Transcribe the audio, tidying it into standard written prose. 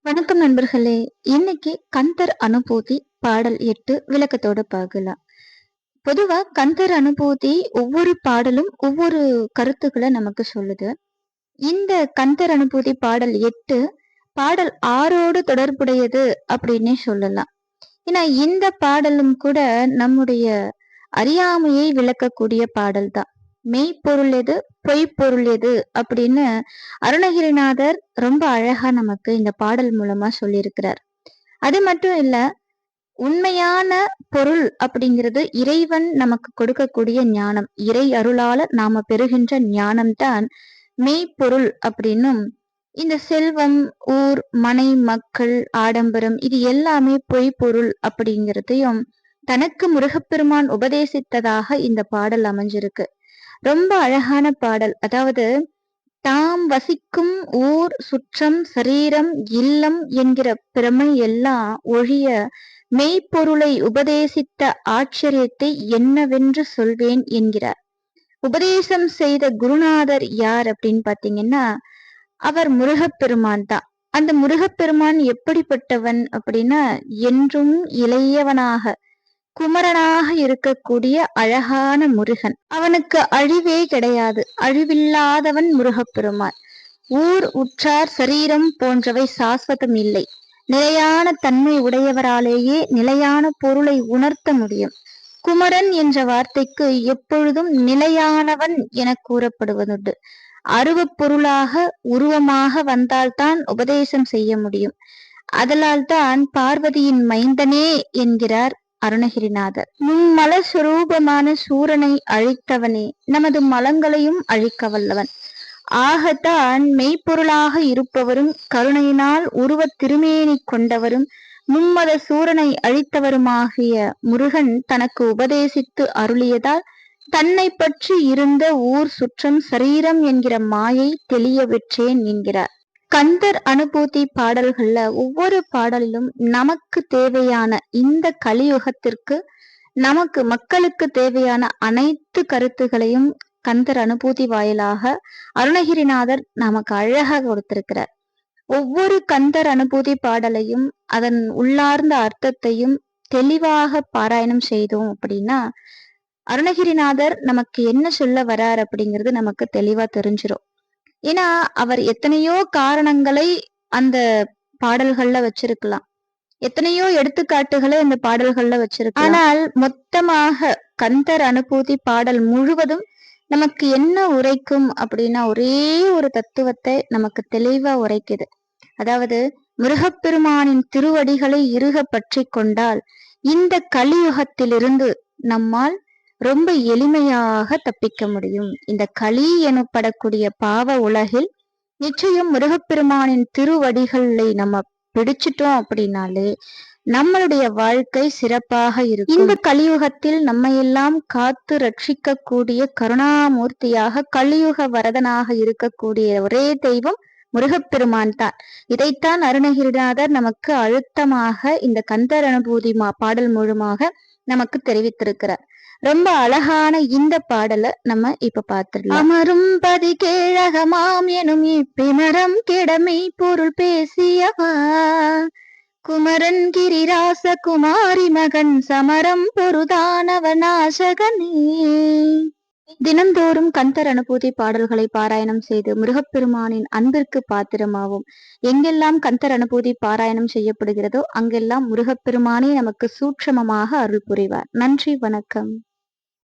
வணக்கம் நண்பர்களே. இன்னைக்கு கந்தர் அனுபூதி பாடல் 8 விளக்கத்தோட பார்க்கலாம். பொதுவா கந்தர் அனுபூதி ஒவ்வொரு பாடலும் ஒவ்வொரு கருத்துக்களை நமக்கு சொல்லுது. இந்த கந்தர் அனுபூதி பாடல் 8 பாடல் 6ஓடு தொடர்புடையது அப்படின்னே சொல்லலாம். ஏன்னா இந்த பாடலும் கூட நம்முடைய அறியாமையை விளக்கக்கூடிய பாடல் தான். மெய்ப்பொருள் எது, பொய்ப்பொருள் எது அப்படின்னு அருணகிரிநாதர் ரொம்ப அழகா நமக்கு இந்த பாடல் மூலமா சொல்லியிருக்கிறார். அது மட்டும் இல்ல, உண்மையான பொருள் அப்படிங்கிறது இறைவன் நமக்கு கொடுக்கக்கூடிய ஞானம். இறை அருளால நாம பெறுகின்ற ஞானம்தான் மெய்ப்பொருள் அப்படின்னும், இந்த செல்வம், ஊர், மனை, மக்கள், ஆடம்பரம் இது எல்லாமே பொய்ப்பொருள் அப்படிங்கிறதையும் தனக்கு முருகப்பெருமான் உபதேசித்ததாக இந்த பாடல் அமைஞ்சிருக்கு. ரொம்ப அழகான பாடல். அதாவது தாம் வசிக்கும் ஊர், சுற்றம், சரீரம், இல்லம் என்கிற பிரமை எல்லாம் ஒழிய மெய்ப்பொருளை உபதேசித்த ஆச்சரியத்தை என்னவென்று சொல்வேன் என்கிறார். உபதேசம் செய்த குருநாதர் யார் அப்படின்னு பாத்தீங்கன்னா, அவர் முருகப்பெருமான் தான். அந்த முருகப்பெருமான் எப்படிப்பட்டவன் அப்படின்னா, என்றும் இளையவனாக குமரனாக இருக்கக்கூடிய அழகான முருகன். அவனுக்கு அழிவே கிடையாது. அழிவில்லாதவன் முருகப்பெருமான். ஊர், உற்றார், சரீரம் போன்றவை சாஸ்வதம் இல்லை. நிலையான தன்மை உடையவராலேயே நிலையான பொருளை உணர்த்த முடியும். குமரன் என்ற வார்த்தைக்கு எப்பொழுதும் நிலையானவன் என கூறப்படுவதுண்டு. அருவப் பொருளாக உருவமாக வந்தால்தான் உபதேசம் செய்ய முடியும். அதனால் தான் பார்வதியின் மைந்தனே என்கிறார் அருணகிரிநாதர். மும்மல சுரூபமான சூரனை அழித்தவனே நமது மலங்களையும் அழிக்க வல்லவன். ஆகத்தான் மெய்ப்பொருளாக இருப்பவரும் கருணையினால் உருவத் திருமேனி கொண்டவரும் மும்மத சூரனை அழித்தவருமாகிய முருகன் தனக்கு உபதேசித்து அருளியதால் தன்னை பற்றி இருந்த ஊர், சுற்றம், சரீரம் என்கிற மாயை தெளிய விற்றேன் என்கிறார். கந்தர் அனுபூதி பாடல்கள்ல ஒவ்வொரு பாடலிலும் நமக்கு தேவையான இந்த கலியுகத்திற்கு நமக்கு மக்களுக்கு தேவையான அனைத்து கருத்துகளையும் கந்தர் அனுபூதி வாயிலாக அருணகிரிநாதர் நமக்கு அழகாக கொடுத்திருக்கிறார். ஒவ்வொரு கந்தர் அனுபூதி பாடலையும் அதன் உள்ளார்ந்த அர்த்தத்தையும் தெளிவாக பாராயணம் செய்தோம் அப்படின்னா அருணகிரிநாதர் நமக்கு என்ன சொல்ல வரார் அப்படிங்கிறது நமக்கு தெளிவா தெரிஞ்சிடும். ஏன்னா அவர் எத்தனையோ காரணங்களை அந்த பாடல்கள்ல வச்சிருக்கலாம். எத்தனையோ எடுத்துக்காட்டுகளை அந்த பாடல்கள்ல வச்சிருக்கலாம். ஆனால் மொத்தமாக கந்தர் அனுபூதி பாடல் முழுவதும் நமக்கு என்ன உரைக்கும் அப்படின்னா ஒரே ஒரு தத்துவத்தை நமக்கு தெளிவா உரைக்குது. அதாவது முருகப்பெருமானின் திருவடிகளை இறுக பற்றி கொண்டால் இந்த கலியுகத்திலிருந்து நம்மால் ரொம்ப எளிமையாக தப்பிக்க முடியும். இந்த களி எனப்படக்கூடிய பாவ உலகில் நிச்சயம் முருகப்பெருமானின் திருவடிகளை நம்ம பிடிச்சிட்டோம் அப்படின்னாலே நம்மளுடைய வாழ்க்கை சிறப்பாக இருக்கும். இந்த கலியுகத்தில் நம்ம எல்லாம் காத்து ரட்சிக்க கூடிய கருணாமூர்த்தியாக கலியுக வரதனாக இருக்கக்கூடிய ஒரே தெய்வம் முருகப்பெருமான் தான். இதைத்தான் அருணகிரிநாதர் நமக்கு அழுத்தமாக இந்த கந்தர் அனுபூதி பாடல் மூலமாக நமக்கு தெரிவித்திருக்கிறார். ரொம்ப அழகான இந்த பாடலை நம்ம இப்ப பார்த்துடலாம். அமரும் பதி கேழகமாம் எனும் இப்பிமரம் கிடமை பொருள் பேசியவா குமரன் கிரிராச குமாரி மகன் சமரம் பொருதானவனாசகனே. தினந்தோறும் கந்தர் அனுபூதி பாடல்களை பாராயணம் செய்து முருகப்பெருமானின் அன்பிற்கு பாத்திரமாவும். எங்கெல்லாம் கந்தர் அனுபூதி பாராயணம் செய்யப்படுகிறதோ அங்கெல்லாம் முருகப்பெருமானே நமக்கு சூட்சமமாக அருள் புரிவார். நன்றி, வணக்கம்.